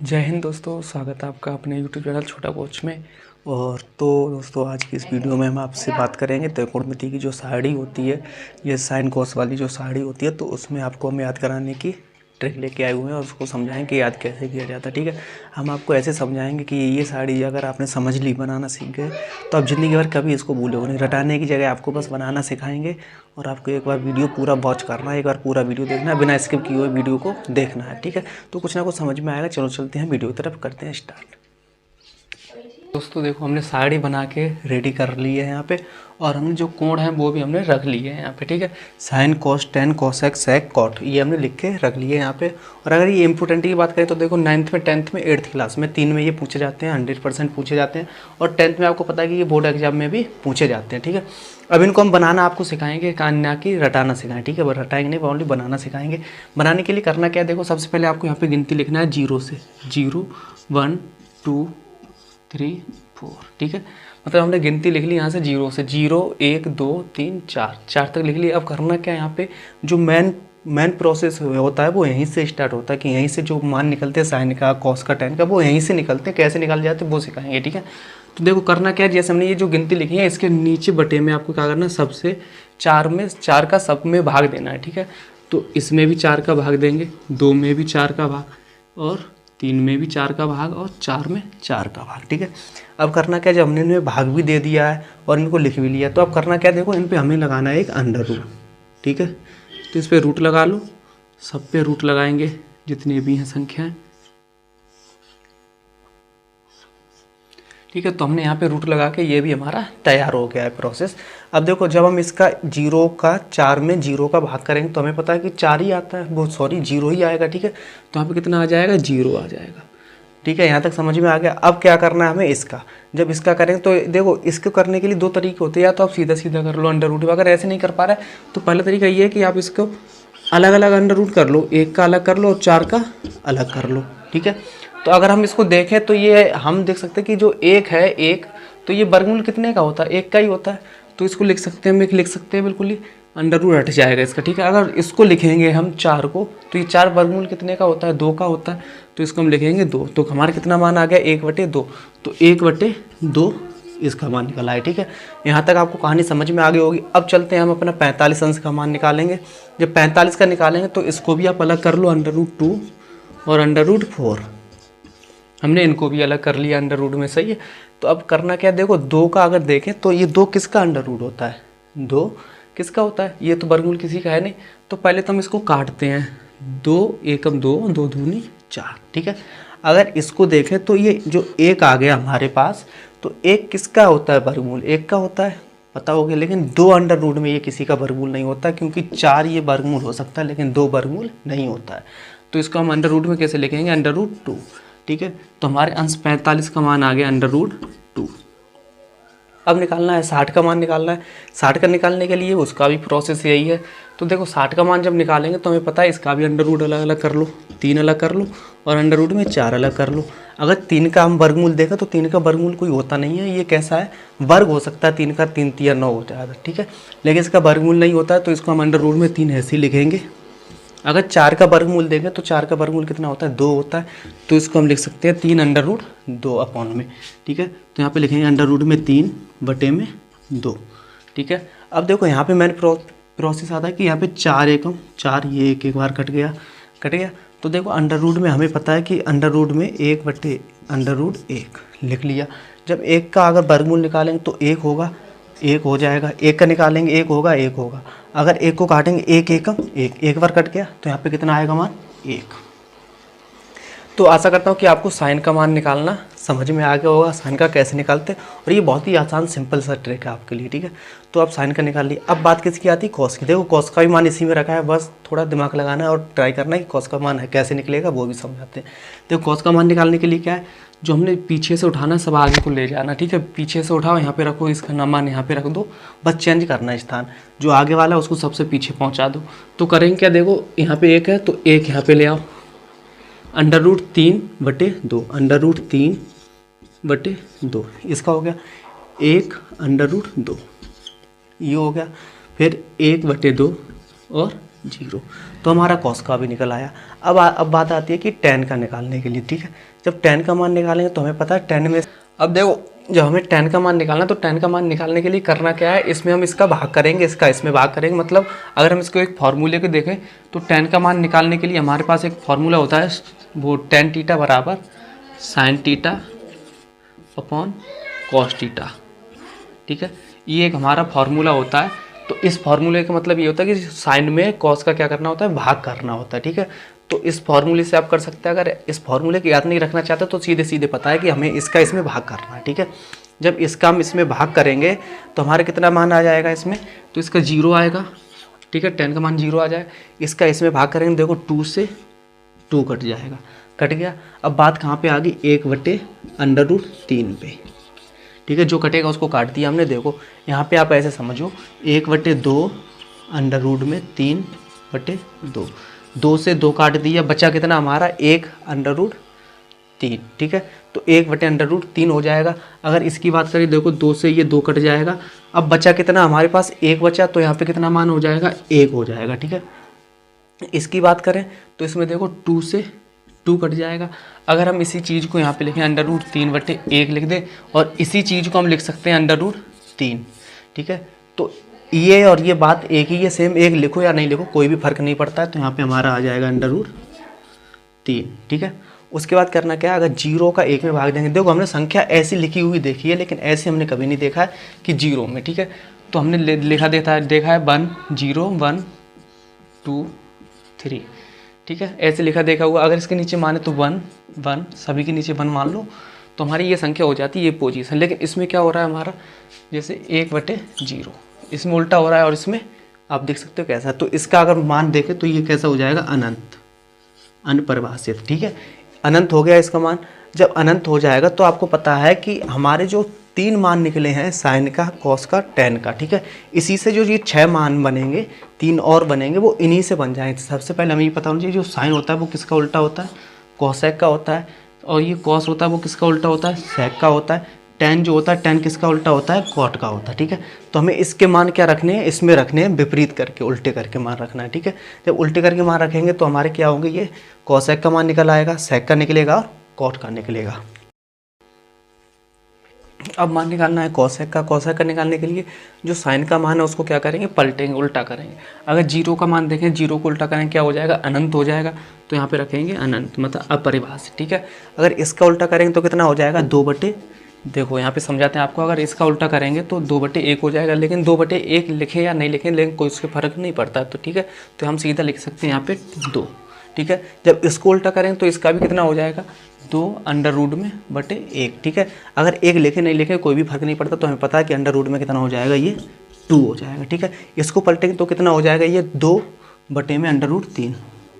जय हिंद दोस्तों, स्वागत है आपका अपने यूट्यूब चैनल छोटा कोच में। और तो दोस्तों, आज की इस वीडियो में हम आपसे बात करेंगे त्रिकोणमिति की जो सारणी होती है, ये साइन कॉस वाली जो सारणी होती है, तो उसमें आपको हम याद कराने की ट्रिक लेके आए हुए हैं और उसको समझाएंगे कि याद कैसे किया जाता है। ठीक है, हम आपको ऐसे समझाएंगे कि ये सारणी अगर आपने समझ ली, बनाना सीख गए, तो आप ज़िंदगी भर कभी इसको भूलोगे नहीं। रटाने की जगह आपको बस बनाना सिखाएंगे और आपको एक बार वीडियो पूरा वॉच करना है, एक बार पूरा वीडियो देखना है, बिना स्किप किए हुए वीडियो को देखना है। ठीक है, तो कुछ ना कुछ समझ में आएगा। चलो चलते हैं वीडियो की तरफ, करते हैं स्टार्ट। दोस्तों देखो, हमने साड़ी बना के रेडी कर ली है यहाँ पे, और हमने जो कोण है वो भी हमने रख लिए हैं यहाँ पे। ठीक है, sine cos tan cosec sec cot, ये हमने लिख के रख लिए यहाँ पे। और अगर ये इंपोर्टेंट की बात करें तो देखो, 9th में 10th में 8th क्लास में 3 में ये पूछे जाते हैं, 100% पूछे जाते हैं। और 10th में आपको पता है कि ये बोर्ड एग्जाम में भी पूछे जाते हैं। ठीक है, अब इनको हम बनाना आपको सिखाएंगे, ना कि रटाना सिखाएं। ठीक है, वो रटाएंगे नहीं, ओनली बनाना सिखाएंगे। बनाने के लिए करना क्या है, देखो सबसे पहले आपको यहाँ पे गिनती लिखना है 0 से। 0 1 2 3 4। ठीक है, मतलब हमने गिनती लिख ली यहाँ से 0 से। 0 1 2 3 4 तक लिख ली। अब करना क्या है, यहाँ पे जो मेन प्रोसेस होता है वो यहीं से स्टार्ट होता है, कि यहीं से जो मान निकलते हैं साइन का, कॉस का, टेन का, वो यहीं से निकलते हैं। कैसे निकाल जाते हैं वो सिखाएंगे। ठीक है, तो देखो करना क्या है, जैसे हमने ये जो गिनती लिखी है, इसके नीचे बटे में आपको क्या करना है, सबसे 4 का सब में भाग देना है। ठीक है, तो इसमें भी 4 का भाग देंगे, 2 में भी 4 का भाग, और 3 में भी 4 का भाग, और 4 में 4 का भाग। ठीक है, अब करना क्या है, जब हमने इनमें भाग भी दे दिया है और इनको लिख भी लिया, तो अब करना क्या है, देखो इन पे हमें लगाना है एक अंडर रूट। ठीक है, तो इस पे रूट लगा लो, सब पे रूट लगाएंगे जितनी भी हैं संख्याएं। ठीक है, तो हमने यहाँ पे रूट लगा के ये भी हमारा तैयार हो गया है प्रोसेस। अब देखो, जब हम इसका 0 का 4 में 0 का भाग करेंगे तो हमें पता है कि 4 ही आता है, वो 0 ही आएगा। ठीक है, तो यहाँ पे कितना आ जाएगा, 0 आ जाएगा। ठीक है, यहाँ तक समझ में आ गया। अब क्या करना है हमें इसका, जब इसका करेंगे तो देखो, इसको करने के लिए 2 तरीके होते हैं, या तो आप सीधा सीधा कर लो अंडर रूट। अगर ऐसे नहीं कर पा रहा है तो पहला तरीका ये है कि आप इसको अलग अलग अंडर रूट कर लो, 1 का अलग कर लो और 4 का अलग कर लो। ठीक है, तो अगर हम इसको देखें तो ये हम देख सकते हैं कि जो 1 है, 1 तो ये वर्गमूल कितने का होता है, 1 का ही होता है। तो इसको लिख सकते हैं, हम एक लिख सकते हैं बिल्कुल ही, अंडर रूट हट जाएगा इसका। ठीक है, अगर इसको लिखेंगे हम 4 को, तो ये 4 वर्गमूल कितने का होता है, 2 का होता है। तो इसको हम लिखेंगे 2, तो हमारा कितना मान आ गया, 1/2। तो 1/2 इसका मान निकला है। ठीक है, यहाँ तक आपको कहानी समझ में आ गई होगी। अब चलते हैं हम अपना 45 अंश का मान निकालेंगे। जब 45 का निकालेंगे तो इसको भी आप अलग कर लो, √2 और √4। हमने इनको भी अलग कर लिया अंडर रूट में। सही है, तो अब करना क्या है, देखो 2 का अगर देखें तो ये 2 किसका अंडर रूट होता है, 2 किसका होता है, ये तो वर्गमूल किसी का है नहीं। तो पहले तो हम इसको काटते हैं, 2 एकम 2, 2 दूनी 4। ठीक है, अगर इसको देखें तो ये जो 1 आ गया हमारे पास, तो 1 किसका होता है, वर्गमूल 1 का होता है, पता हो गया। लेकिन 2 अंडर रूट में ये किसी का वर्गमूल नहीं होता, क्योंकि 4 ये वर्गमूल हो सकता है लेकिन 2 वर्गमूल नहीं होता है। तो इसको हम अंडर रूट में कैसे लिखेंगे, √2। ठीक है, तो हमारे अंश 45 का मान आ गया √2। अब निकालना है 60 का मान निकालना है। 60 का निकालने के लिए उसका भी प्रोसेस यही है। तो देखो 60 का मान जब निकालेंगे तो हमें पता है इसका भी अंडर रूट अलग अलग कर लो, 3 अलग कर लो, और अंडर रूट में 4 अलग कर लो। अगर 3 का हम वर्गमूल देखें तो 3 का वर्गमूल कोई होता नहीं है, ये कैसा है, वर्ग हो सकता है 3 का, 3 या 9 हो जाएगा। ठीक है, लेकिन इसका वर्गमूल नहीं होता है, तो इसको हम अंडर रूट में 3 ऐसे ही लिखेंगे। अगर 4 का वर्गमूल देखें तो 4 का वर्गमूल कितना होता है, 2 होता है। तो इसको हम लिख सकते हैं 3 √2 अपॉन में। ठीक है, तो यहाँ पे लिखेंगे अंडर रूट में 3/2। ठीक है, अब देखो यहाँ पे मैंने प्रोसेस आता है कि यहाँ पे 4 एकम 4, ये एक बार कट गया। तो देखो अंडर रूट में हमें पता है कि अंडर रूट में 1/√1 लिख लिया। जब 1 का अगर वर्गमूल निकालेंगे तो 1 होगा, 1 हो जाएगा। 1 का निकालेंगे 1 होगा, 1 होगा। अगर 1 को काटेंगे 1 एकम 1, एक बार कट गया, तो यहाँ पे कितना आएगा मान, 1। तो आशा करता हूँ कि आपको साइन का मान निकालना समझ में आ गया होगा, साइन का कैसे निकालते हैं, और ये बहुत ही आसान सिंपल सा ट्रिक है आपके लिए। ठीक है, तो आप साइन का निकाल लिए। अब बात किसकी आती है, कॉस की। देखो कॉस का भी मान इसी में रखा है, बस थोड़ा दिमाग लगाना है और ट्राई करना है कि कॉस का मान है कैसे निकलेगा, वो भी समझाते हैं। देखो कॉस का मान निकालने के लिए क्या है, जो हमने पीछे से उठाना सब आगे को ले जाना। ठीक है, पीछे से उठाओ, यहाँ पे रखो, इसका मान यहाँ पे रख दो, बस चेंज करना है स्थान। जो आगे वाला है उसको सबसे पीछे पहुँचा दो। तो करेंगे क्या, देखो यहाँ पे 1 है तो 1 यहाँ पे ले आओ, √3/2, √3/2 इसका हो गया, 1/2 ये हो गया। फिर 1/2 और 0, तो हमारा कॉस का भी निकल आया। अब बात आती है कि tan का निकालने के लिए, ठीक है। जब tan का मान निकालेंगे तो हमें पता है tan में, अब देखो जब हमें tan का मान निकालना है तो tan का मान निकालने के लिए करना क्या है, इसमें हम इसका भाग करेंगे, इसका इसमें भाग करेंगे। मतलब अगर हम इसको एक फार्मूले को देखें तो tan का मान निकालने के लिए हमारे पास एक फार्मूला होता है, वो tan थीटा बराबर sin theta upon cos theta, ठीक है। ये एक हमारा फार्मूला होता है। तो इस फार्मूले का मतलब ये होता है कि साइन में कॉस का क्या करना होता है, भाग करना होता है, ठीक है। तो इस फार्मूले से आप कर सकते हैं। अगर इस फार्मूले को याद नहीं रखना चाहते तो सीधे सीधे पता है कि हमें इसका इसमें भाग करना है, ठीक है। जब इसका हम इसमें भाग करेंगे तो हमारे कितना मान आ जाएगा इसमें, तो इसका 0 आएगा, ठीक है। tan का मान 0 आ जाएगा। इसका इसमें भाग करेंगे, देखो 2 से 2 कट जाएगा, कट गया। अब बात कहाँ पे आ गई, 1/√3 पे, ठीक है। जो कटेगा उसको काट दिया हमने। देखो यहाँ पे आप ऐसे समझो, 1/2 √3/2, 2 से 2 काट दिया, बचा कितना हमारा 1/√3, ठीक है। तो 1/√3 हो जाएगा। अगर इसकी बात करें, देखो 2 से ये 2 कट जाएगा, अब बचा कितना हमारे पास 1 बचा, तो यहाँ पे कितना मान हो जाएगा, 1 हो जाएगा, ठीक है। इसकी बात करें तो इसमें देखो 2 से 2 कट जाएगा। अगर हम इसी चीज़ को यहाँ पे लिखें √3/1 लिख दें, और इसी चीज़ को हम लिख सकते हैं √3, ठीक है। तो ये और ये बात एक ही है, सेम, एक लिखो या नहीं लिखो कोई भी फर्क नहीं पड़ता है। तो यहाँ पे हमारा आ जाएगा √3, ठीक है। उसके बाद करना क्या है, अगर 0 का 1 में भाग देंगे, देखो हमने संख्या ऐसी लिखी हुई देखी है, लेकिन ऐसे हमने कभी नहीं देखा है कि 0 में, ठीक है। तो हमने देखा है 1 0 1 2 3, ठीक है, ऐसे लिखा देखा हुआ। अगर इसके नीचे माने तो 1 1, सभी के नीचे 1 मान लो, तो हमारी ये संख्या हो जाती है ये पोजीशन। लेकिन इसमें क्या हो रहा है हमारा, जैसे 1/0, इसमें उल्टा हो रहा है और इसमें आप देख सकते हो कैसा। तो इसका अगर मान देखें तो ये कैसा हो जाएगा, अनंत, अनपरिभाषित, ठीक है। अनंत हो गया इसका मान। जब अनंत हो जाएगा तो आपको पता है कि हमारे जो 3 मान निकले हैं, साइन का, कॉस का, टेन का, ठीक है। इसी से जो ये 6 मान बनेंगे, 3 और बनेंगे, वो इन्हीं से बन जाएंगे। सबसे पहले हमें ये पता होना चाहिए जो साइन होता है वो किसका उल्टा होता है, कॉसेक का होता है, और ये कॉस होता है वो किसका उल्टा होता है, सेक का होता है। टेन जो होता है, टेन किसका उल्टा होता है, कॉट का होता है, ठीक है। तो हमें इसके मान क्या रखने हैं, इसमें रखने हैं विपरीत करके, उल्टे करके मान रखना है, ठीक है। जब उल्टे करके मान रखेंगे तो हमारे क्या होंगे, ये कॉसेक का मान निकल आएगा, सेक का निकलेगा और कॉट का निकलेगा। अब मान निकालना है कॉसेक का। कॉसेक का निकालने के लिए जो साइन का मान है उसको क्या करेंगे, पलटेंगे, उल्टा करेंगे। अगर 0 का मान देखें, 0 को उल्टा करेंगे क्या हो जाएगा, अनंत हो जाएगा। तो यहाँ पे रखेंगे अनंत, मतलब अपरिभाषित, ठीक है। अगर इसका उल्टा करेंगे तो कितना हो जाएगा, 2/, देखो यहाँ पे समझाते हैं आपको। अगर इसका उल्टा करेंगे तो 2/1 हो जाएगा। लेकिन 2/1 लिखें या नहीं लिखें, लेकिन कोई उसके फर्क नहीं पड़ता, तो ठीक है। तो हम सीधा लिख सकते हैं यहाँ पे 2, ठीक है। जब इसको उल्टा करेंगे तो इसका भी कितना हो जाएगा, 2√1, ठीक है। अगर 1 लिखे नहीं लिखे कोई भी फर्क नहीं पड़ता। तो हमें पता है कि अंडर रूट में कितना हो जाएगा, ये 2 हो जाएगा, ठीक है। इसको पलटेंगे तो कितना हो जाएगा, ये 2/√3,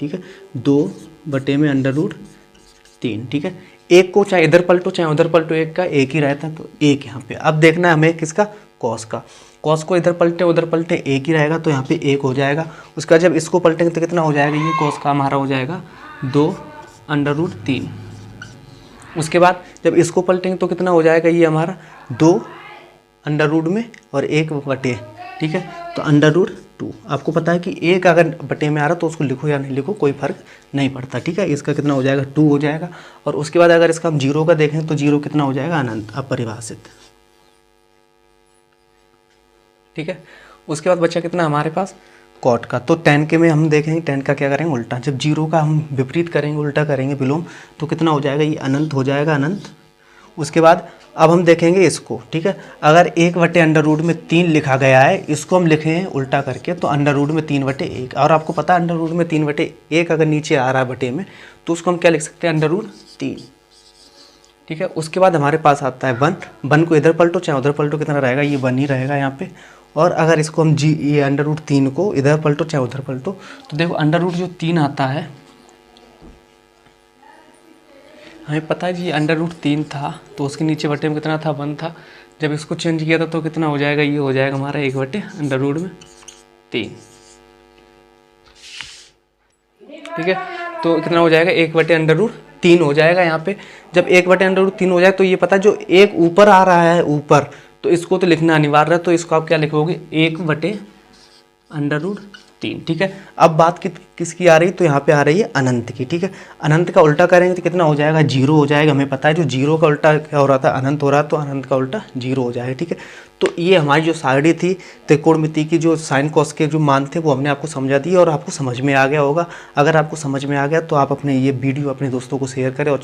ठीक है, 2/√3, ठीक है। एक को चाहे इधर पलटो चाहे उधर पलटो, एक का एक ही रहता है, तो एक यहाँ पे। अब देखना है हमें किसका, कॉस का। कॉस को इधर पलटे उधर पलटे एक ही रहेगा, तो यहाँ पे 1 हो जाएगा। उसका जब इसको पलटेंगे तो कितना हो जाएगा, ये कॉस का हमारा हो जाएगा 2√3। उसके बाद जब इसको पलटेंगे तो कितना हो जाएगा, ये हमारा 2 में और 1/, ठीक है। तो √2। आपको पता है कि 1 अगर बटे में आ रहा तो उसको लिखो या नहीं लिखो कोई फर्क नहीं पड़ता, ठीक है। इसका कितना हो जाएगा, 2 हो जाएगा। और उसके बाद अगर इसका हम 0 का देखें तो 0 कितना हो जाएगा, अनंत, अपरिभाषित, ठीक है। उसके बाद बचा कितना हमारे पास, कॉट का। तो tan के में हम देखेंगे tan का क्या करेंगे, उल्टा। जब 0 का हम विपरीत करेंगे, उल्टा करेंगे, विलोम, तो कितना हो जाएगा, ये अनंत हो जाएगा, अनंत। उसके बाद अब हम देखेंगे इसको, ठीक है। अगर 1/√3 लिखा गया है, इसको हम लिखें उल्टा करके तो √3/1। और आपको पता है √3/1 अगर नीचे आ रहा है बटे में तो उसको हम क्या लिख सकते हैं, √3, ठीक है। उसके बाद हमारे पास आता है 1 को इधर पलटो चाहे उधर पलटो, कितना रहेगा, ये 1 ही रहेगा यहाँ पे। और अगर इसको हम ये √3 को इधर पलटो चाहे उधर पलटो, तो देखो √3 आता है, हमें पता है जी √3 था, तो उसके नीचे बटे में कितना था, 1 था। जब इसको चेंज किया था तो कितना हो जाएगा, ये हो जाएगा हमारा 1/√3, ठीक है। तो कितना हो जाएगा, 1/√3 हो जाएगा यहाँ पे। जब 1/√3 हो जाए तो ये पता जो एक ऊपर आ रहा है, ऊपर, तो इसको तो लिखना अनिवार्य है। तो इसको आप क्या लिखोगे, 1/√3, 3। ठीक है, अब बात किसकी आ रही है, तो यहाँ पे आ रही है अनंत की। ठीक है, अनंत का उल्टा करेंगे तो कितना हो जाएगा, 0 हो जाएगा। हमें पता है जो 0 का उल्टा क्या हो रहा था, अनंत हो रहा, तो अनंत का उल्टा 0 हो जाएगा। ठीक है, तो ये हमारी जो सारणी थी त्रिकोणमिति की, जो साइन कॉस के जो मान थे वो हमने आपको समझा दिए और आपको समझ में आ गया होगा। अगर आपको समझ में आ गया तो आप अपने ये वीडियो अपने दोस्तों को शेयर करें और